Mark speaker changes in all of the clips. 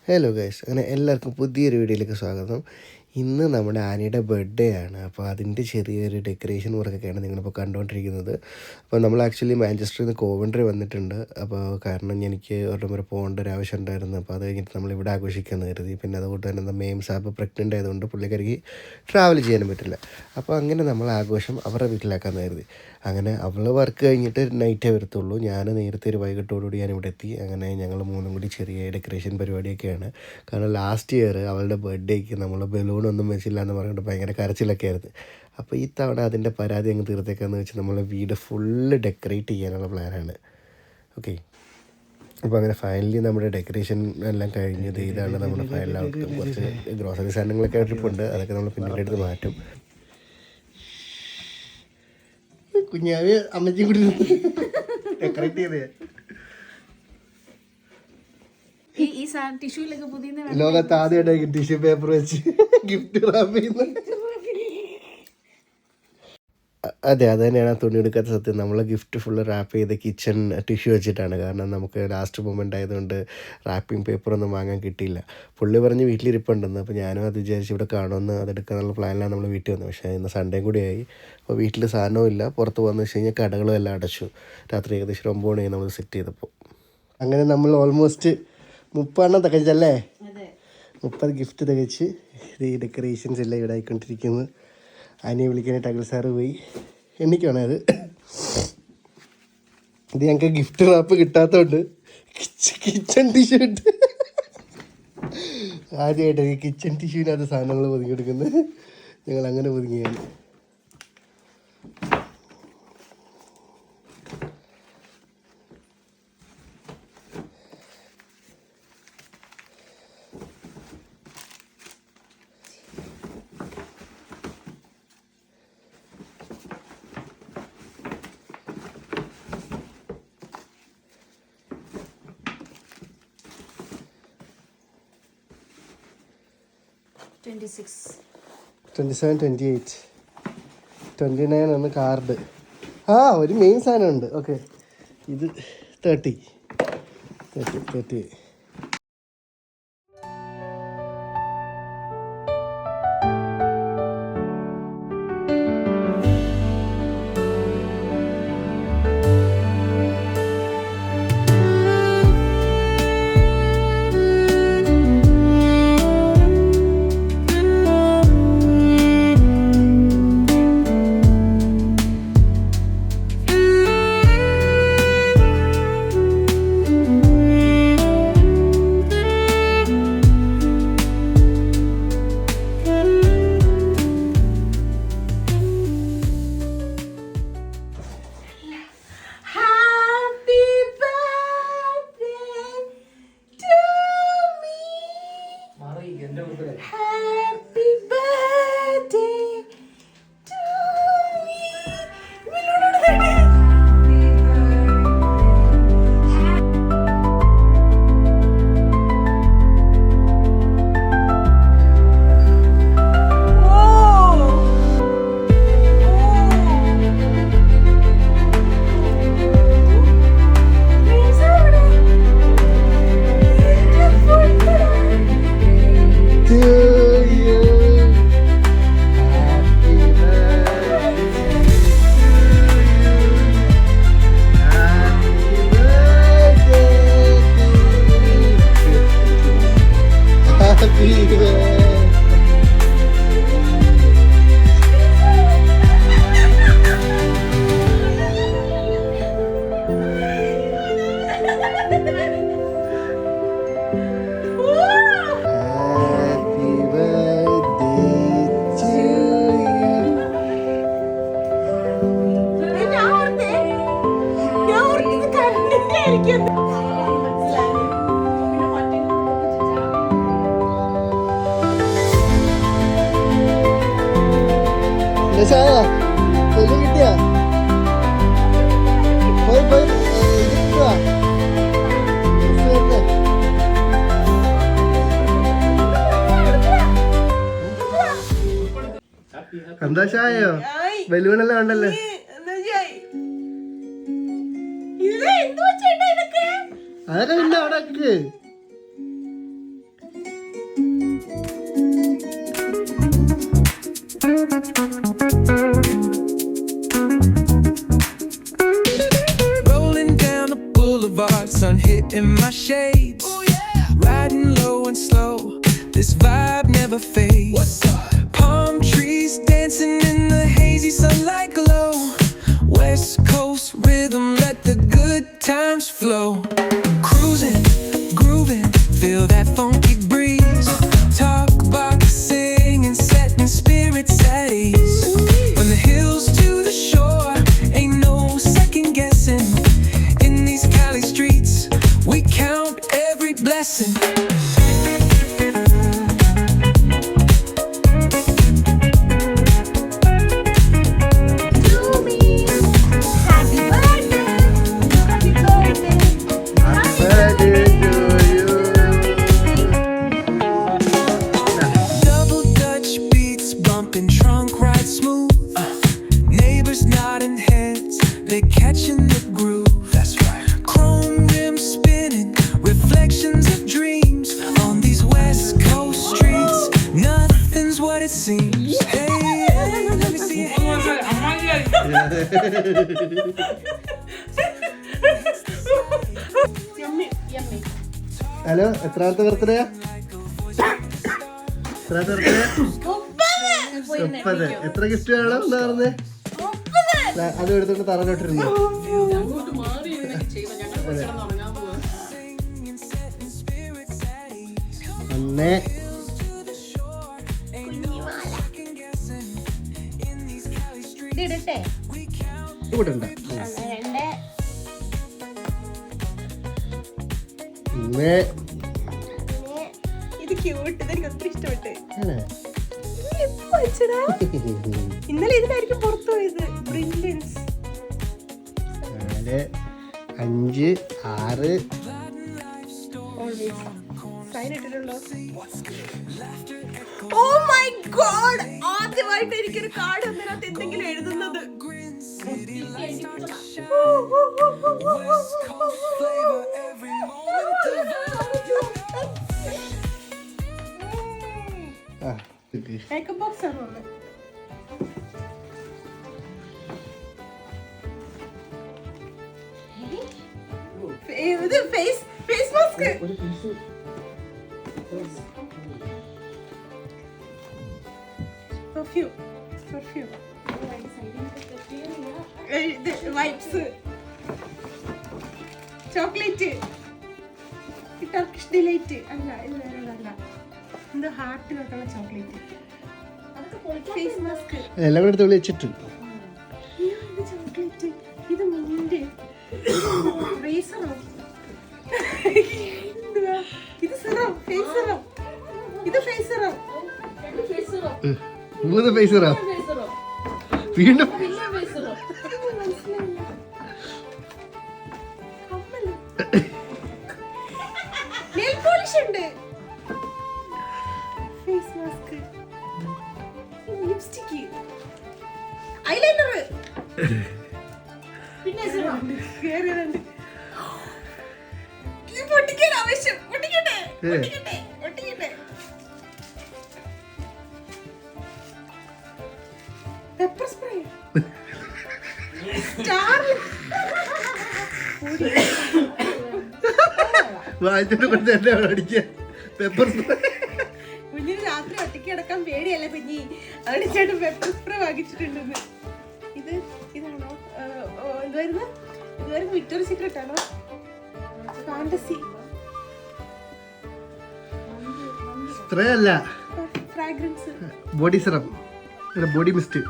Speaker 1: Hello guys, അങ്ങനെ എല്ലാവർക്കും പുതിയൊരു വീഡിയോയിലേക്ക് സ്വാഗതം. ഇന്ന് നമ്മുടെ ആനയുടെ ബർത്ത്ഡേ ആണ്. അപ്പോൾ അതിൻ്റെ ചെറിയൊരു ഡെക്കറേഷൻ വർക്കൊക്കെയാണ് നിങ്ങളിപ്പോൾ കണ്ടുകൊണ്ടിരിക്കുന്നത്. അപ്പോൾ നമ്മൾ ആക്ച്വലി മാഞ്ചസ്റ്ററിൽ നിന്ന് കോവൻട്രി വന്നിട്ടുണ്ട്. അപ്പോൾ കാരണം എനിക്ക് ഒരിടം വരെ പോകേണ്ട ഒരു ആവശ്യം ഉണ്ടായിരുന്നു. അപ്പോൾ അത് കഴിഞ്ഞിട്ട് നമ്മൾ ഇവിടെ ആഘോഷിക്കാമെന്ന് കരുതി. പിന്നെ അതുകൊണ്ട് തന്നെ മെയിം സാബ് പ്രഗ്നൻ്റ് ആയതുകൊണ്ട് പുള്ളിക്കാരിക്ക് ട്രാവൽ ചെയ്യാനും പറ്റില്ല. അപ്പോൾ അങ്ങനെ നമ്മൾ ആഘോഷം അവരുടെ വീട്ടിലാക്കാമെന്ന് കരുതി. അങ്ങനെ അവൾ വർക്ക് കഴിഞ്ഞിട്ട് നൈറ്റേ വരത്തുള്ളൂ. ഞാൻ നേരത്തെ ഒരു വൈകിട്ടോടുകൂടി ഞാൻ ഇവിടെ എത്തി. അങ്ങനെ ഞങ്ങൾ മൂന്നും കൂടി ചെറിയ ഡെക്കറേഷൻ പരിപാടിയൊക്കെയാണ്. കാരണം ലാസ്റ്റ് ഇയർ അവളുടെ ബർത്ത്ഡേക്ക് നമ്മൾ ബലൂണൊന്നും വെച്ചില്ല എന്ന് പറഞ്ഞിട്ട് ഭയങ്കര കരച്ചിലൊക്കെ ആയിരുന്നു. അപ്പോൾ ഈ തവണ അതിൻ്റെ പരാതി അങ്ങ് തീർത്തേക്കാന്ന് വെച്ച് നമ്മൾ വീട് ഫുള്ള് ഡെക്കറേറ്റ് ചെയ്യാനുള്ള പ്ലാനാണ്. ഓക്കെ, അപ്പോൾ അങ്ങനെ ഫൈനലി നമ്മുടെ ഡെക്കറേഷൻ എല്ലാം കഴിഞ്ഞത് ഇതാണ് നമ്മുടെ ഫൈനൽ ഔട്ട്. കുറച്ച് ഗ്രോസറി സാധനങ്ങളൊക്കെ ട്രിപ്പുണ്ട്, അതൊക്കെ നമ്മൾ പിന്നീട് എടുത്ത് മാറ്റും. കുഞ്ഞാവ് അമ്മച്ചി കൂടി ഡെക്കറേറ്റ് ചെയ്തേ ലോകത്ത് ആദ്യമായിട്ട് ടിഷ്യൂ പേപ്പർ വെച്ച് ഗിഫ്റ്റ് റാപ്പ് ചെയ്യുന്നത്. അതെ, അത് തന്നെയാണ് ആ തുണി എടുക്കാത്ത സത്യം. നമ്മൾ ഗിഫ്റ്റ് ഫുള്ള് റാപ്പ് ചെയ്ത് കിച്ചൺ ടിഷ്യൂ വെച്ചിട്ടാണ്. കാരണം നമുക്ക് ലാസ്റ്റ് മൊമെൻ്റ് ആയതുകൊണ്ട് റാപ്പിംഗ് പേപ്പറൊന്നും വാങ്ങാൻ കിട്ടിയില്ല. പുള്ളി പറഞ്ഞ് വീട്ടിലിരിപ്പുണ്ടെന്ന്. അപ്പോൾ ഞാനും അത് വിചാരിച്ച് ഇവിടെ കാണുമെന്ന് അതെടുക്കാനുള്ള പ്ലാനിലാണ് നമ്മൾ വീട്ടിൽ വന്നത്. പക്ഷേ ഇന്ന് സൺഡേയും കൂടിയായി. അപ്പോൾ വീട്ടിൽ സാധനവും ഇല്ല. പുറത്ത് പോകുന്ന വെച്ച് കഴിഞ്ഞാൽ കടകളും എല്ലാം അടച്ചു. രാത്രി ഏകദേശം 9 മണിയായി നമ്മൾ സെറ്റ് ചെയ്തപ്പോൾ. അങ്ങനെ നമ്മൾ ഓൾമോസ്റ്റ് 30 തികച്ചല്ലേ? 30 ഗിഫ്റ്റ് തികച്ച് ഈ ഡെക്കറേഷൻസ് എല്ലാം ഇവിടെ ആയിക്കൊണ്ടിരിക്കുന്നു. ആനയെ വിളിക്കാനായിട്ട് അഖിൽ സാറ് പോയി. എനിക്കാണ് അത്. ഇത് ഞങ്ങൾക്ക് ഗിഫ്റ്റ് റാപ്പ് കിട്ടാത്തതുകൊണ്ട് കിച്ചൺ ടിഷ്യൂ ഇട്ട് ആദ്യമായിട്ട് ഈ കിച്ചൺ ടിഷ്യൂവിനകത്ത് സാധനങ്ങൾ ഒതുങ്ങിയെടുക്കുന്നത്. ഞങ്ങൾ അങ്ങനെ ഒതുങ്ങിയാണ്.
Speaker 2: $26,
Speaker 1: 27, 28, 29 ആണ് കാർഡ്. ഒരു മെയിൻ സാധനമുണ്ട്. ഓക്കെ, ഇത് 30. കിട്ടിയ സന്തോഷമായോ? ബലൂണെല്ലാം ഉണ്ടല്ലേ? അതൊക്കെ പിന്നെ അവിടെ
Speaker 3: in my shades. Riding low and slow, this vibe never fades. Palm trees dancing in the hazy sunlight glow. West Coast rhythm, let the good times flow. Cruising, grooving, feel that funky breeze. Talk box singing, setting spirits at ease. From the hills to the shore, ain't no second guessing. In these Cali streets, we count every blessing. Double Dutch beats bumping, trunk ride smooth. Neighbors nodding heads, they catching the groove. That's right. Chrome rims spinning, reflections of dreams on these West Coast streets. Nothing's what it seems. Hey, hey, let me see your hands.
Speaker 1: Hello, എത്രാമത്തെ birthday? എത്രാമത്തെ birthday? 30. എത്ര gift വേണം എന്നാ പറഞ്ഞേ? അത് എടുത്തോണ്ട് തറയിലോട്ടിരുന്നു. ഒന്ന് ഇവിടെണ്ട. ഒന്ന്
Speaker 2: ഇത് ക്യൂട്ട്, ഇതെനിക്ക് ഒത്തിരി ഇഷ്ടപ്പെട്ട്. ഇന്നലെ ഇതിനായിരിക്കും പുറത്തു പോയത്. ബ്രില്യൻസ്.
Speaker 1: 4, 5, 6.
Speaker 2: സൈൻ ഇട്ടിട്ടുണ്ടോ? ഓ മൈ ഗോഡ്, ആദ്യമായിട്ട് എനിക്കൊരു കാർഡ് അതിനകത്ത് എന്തെങ്കിലും എഴുതുന്നത്. മേക്കപ്പ് ബോക്സ് ആണോ? ഇത് face mask. Perfume wipes, chocolate, Turkish delight അല്ല, ഇത് ഹാർട്ടിനൊക്കെയുള്ള ചോക്ലേറ്റ്, ഫേസ് മാസ്ക്,
Speaker 1: എല്ലാം കൂടെ എടുത്ത് വെച്ചിട്ട്.
Speaker 2: ഇത് ചോക്ലേറ്റ്, ഇത് മിന്റ്, റേസറോ, ഇത് സിറം, ഫേസ് സിറം, ഇത് ഫേസ് സിറം,
Speaker 1: 3 ഫേസറാ വീണ്ടും.
Speaker 2: നെയിൽ പോളിഷ് ഉണ്ട്, ഫേസ് മാസ്ക്, ലിപ്സ്റ്റിക്, ഐലൈനർ, പിന്നെ കേറിയുണ്ട്. ഇത് പൊട്ടിക്കാൻ ആവശ്യം. പൊട്ടിക്കട്ടെ. പെപ്പർ സ്പ്രേ, സ്റ്റാർ,
Speaker 1: വായിച്ചിട്ട് കൊണ്ട് തന്നെ അടിക്കാൻ. പെപ്പർ സ്പ്രേ
Speaker 2: കുഞ്ഞിന് രാത്രി ഒറ്റയ്ക്ക് കിടക്കാൻ പേടിയല്ലേ കുഞ്ഞി, അവിടെ ചേട്ടൻ പെപ്പർ സ്പ്രേ വാങ്ങിച്ചിട്ടുണ്ടെന്ന്. ഇതാണോ ഇതുവരുന്ന വിക്ടോറിയ സീക്രട്ട് ആണോ? ഫാന്റസി
Speaker 1: സ്പ്രേ അല്ല,
Speaker 2: fragrance,
Speaker 1: body serum, body mist.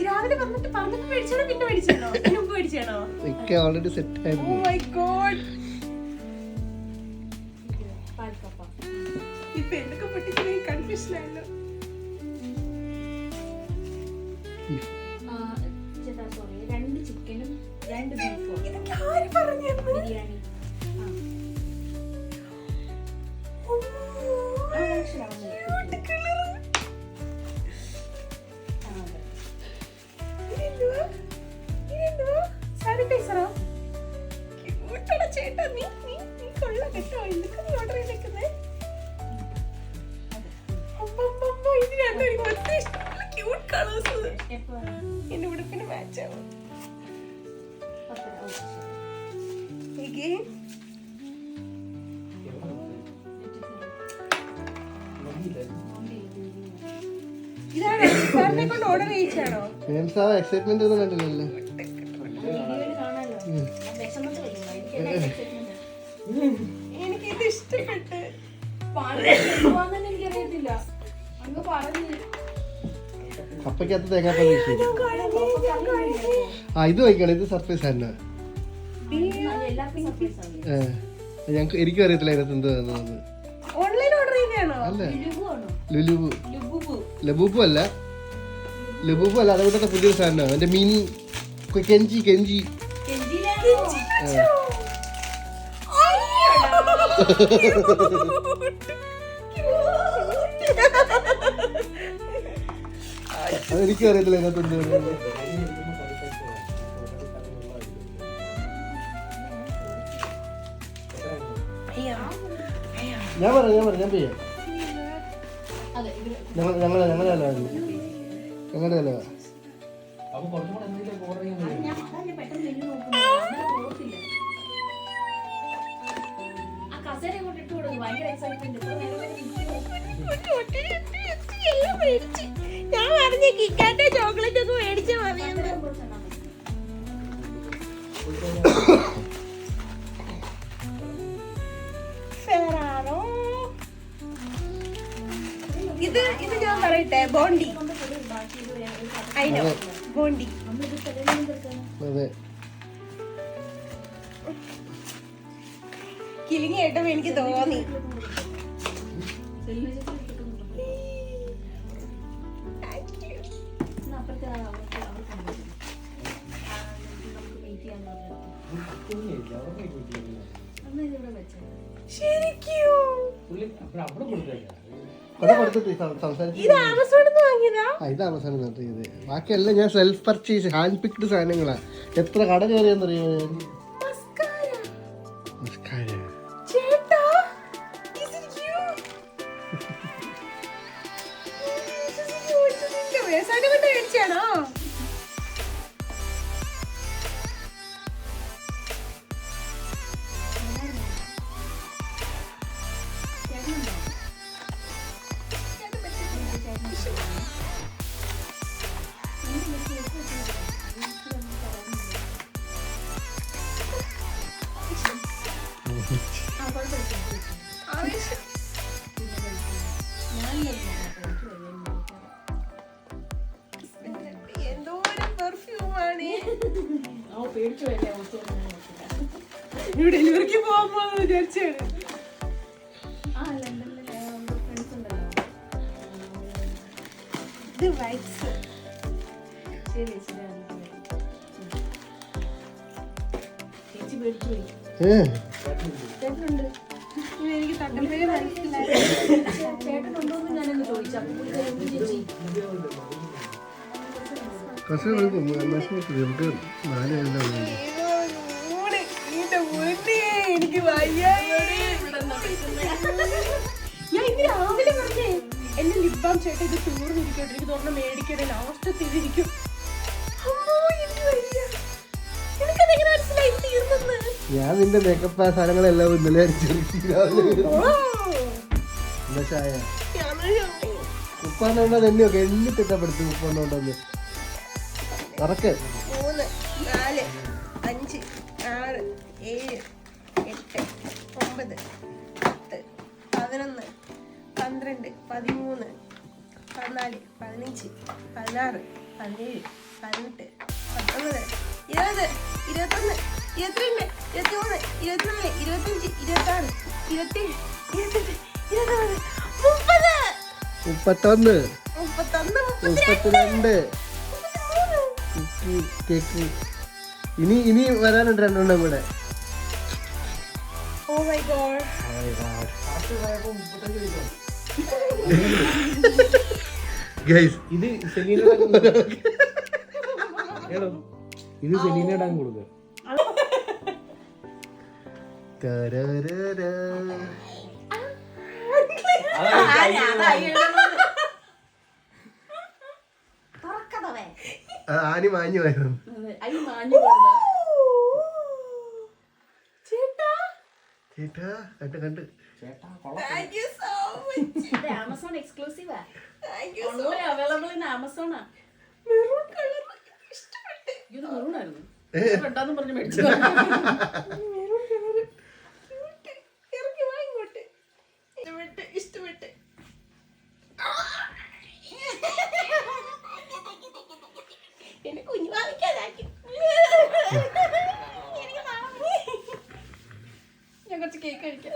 Speaker 2: രാവിലെ വന്നിട്ട് മേടിച്ചാണോ പിന്നെ മേടിച്ചാണോ മുമ്പ് മേടിച്ചാണോ?
Speaker 1: ഓൾറെഡി സെറ്റ് ആയിരുന്നു.
Speaker 2: Oh my god. ഇപ്പൊ എന്തൊക്കെ പൊട്ടിക്കുന്ന കൺഫ്യൂഷൻ ആയല്ലോ. ഇതൊക്കെ ആര് പറഞ്ഞത്? സാനിറ്റൈസറോ? ചേട്ടാ നീ കൊള്ളാം കേട്ടോ. എന്തൊക്കെ നീ ഓർഡർ ചെയ്തേക്കുന്നേ? ഇത് രണ്ടും എനിക്ക് ഒത്തിരി ഇഷ്ടമുള്ള ക്യൂട്ട് കളേഴ്സ്. എന്റെ ഉടുപ്പിന് മാച്ച് ആവും. ഇതാണ് സാറിനെ കൊണ്ട് ഓർഡർ ചെയ്യിച്ചാണോ?
Speaker 1: എക്സൈറ്റ്മെന്റ് ഒന്നും കണ്ടില്ലല്ലോ.
Speaker 2: എനിക്കിത് ഇഷ്ടപ്പെട്ട്.
Speaker 1: കപ്പയ്ക്കകത്ത് തേങ്ങാപ്പാൽ ഇത് വയ്ക്കണം. ഇത് സർപ്രൈസ് തന്നെ. ഞങ്ങൾക്ക് എനിക്കും അറിയത്തില്ല അതിനകത്ത് എന്തുവാന്ന്.
Speaker 2: ഓൺലൈൻ ഓർഡർ ചെയ്തതാണോ?
Speaker 1: അല്ല, ലുലുബു. ലബൂബു അല്ല, അതുകൊണ്ടത്തെ പുതിയൊരു സാധനമാണ്. എന്റെ മിനി കെഞ്ചി അതെനിക്കും അറിയത്തില്ല അതിനകത്ത് എന്തുവാണ്. ഞാൻ പറയാം ചെയ്യാം. ഞങ്ങളുടെ അല്ല
Speaker 2: ഞാൻ പറഞ്ഞ കിക്കാന്റെ ചോക്ലേറ്റ് ഒക്കെ മേടിച്ച മതിയെന്ന്. ഇത് ഞാൻ പറയട്ടെ, ബോണ്ടി. അയിനോ ബോണ്ടി. കിളിങ്ങി കേട്ടപ്പോ എനിക്ക് തോന്നി. ഇത്
Speaker 1: ആമസോണിൽ നിന്ന്. ബാക്കിയെല്ലാം ഞാൻ സെൽഫ് പർച്ചേസ് ഹാൻഡ് പിക്ഡ് സാധനങ്ങളാ. എത്ര കട കയറിയെന്നറിയോ?
Speaker 2: മേടിച്ചാണോ? ഡെലിവറിക്ക് പോകുമ്പോ വിചാരിച്ചാണ്. ഇത് വൈറ്റ്സ്. എനിക്ക് തട്ടപ്പേര് മനസ്സിലായി. ചേട്ടനുണ്ടോന്ന് ഞാനൊന്ന് ചോദിച്ചു. എനിക്ക് ഞാൻ ഇന്ന് രാവിലെ പറഞ്ഞേ എന്നെ ലിബാം ചേട്ടൻ ഇത് തീർന്നിരിക്കട്ടെ, എനിക്ക് തോന്നുന്നു മേടിക്കട്ടെ, ലാസ്റ്റ് തിരിക്കും.
Speaker 1: ഞാൻ നിന്റെ മേക്കപ്പ് സാധനങ്ങളെല്ലാം ഇന്നലെ ഉപ്പാന്നുണ്ടോ തന്നെയൊക്കെ എണ്ണി തിട്ടപ്പെടുത്തി. ഉപ്പാന്നുണ്ടെന്ന്
Speaker 2: 3, 4, 5, 6, 7, 8, 9, 10, 11, 12, 13, 14, 15, 16, 17, 18, 19, 20, 21, 22, 23, 24, 25, 26, 27, 28, 29, 30,
Speaker 1: 31, 32 കേക്ക് ഇനി വരാനുണ്ട് രണ്ടെണ്ണം കൂടെ.
Speaker 2: ഓ മൈ ഗോഡ്.
Speaker 1: ഗൈസ്
Speaker 4: ഇത് സെലീന ഇത് സെലീന ഇടാൻ കൊടുക്കുക.
Speaker 1: ആനി മാഞ്ഞു വരുന്നു.
Speaker 2: ചേട്ടാ
Speaker 1: ചേട്ടാ കണ്ട്
Speaker 2: thank you so much.
Speaker 5: Amazon എക്സ്ക്ലൂസീവാ.
Speaker 2: Thank you so
Speaker 5: only available in ആമസോണാ.
Speaker 2: മെറൂൺ കളർ ഇഷ്ടപ്പെട്ടു.
Speaker 5: ഇത് മെറൂണായിരുന്നു. രണ്ടാന്നും പറഞ്ഞ് മേടിച്ചു.
Speaker 2: Maroon colour cute. ഇറങ്ങി വാ ഇങ്ങോട്ട്. ഇഷ്ടപ്പെട്ട്. എന്നെ കുഞ്ഞു വാങ്ങിക്കാനാക്കി.
Speaker 5: ഞാൻ കുറച്ച് കേക്ക് കഴിക്കാം.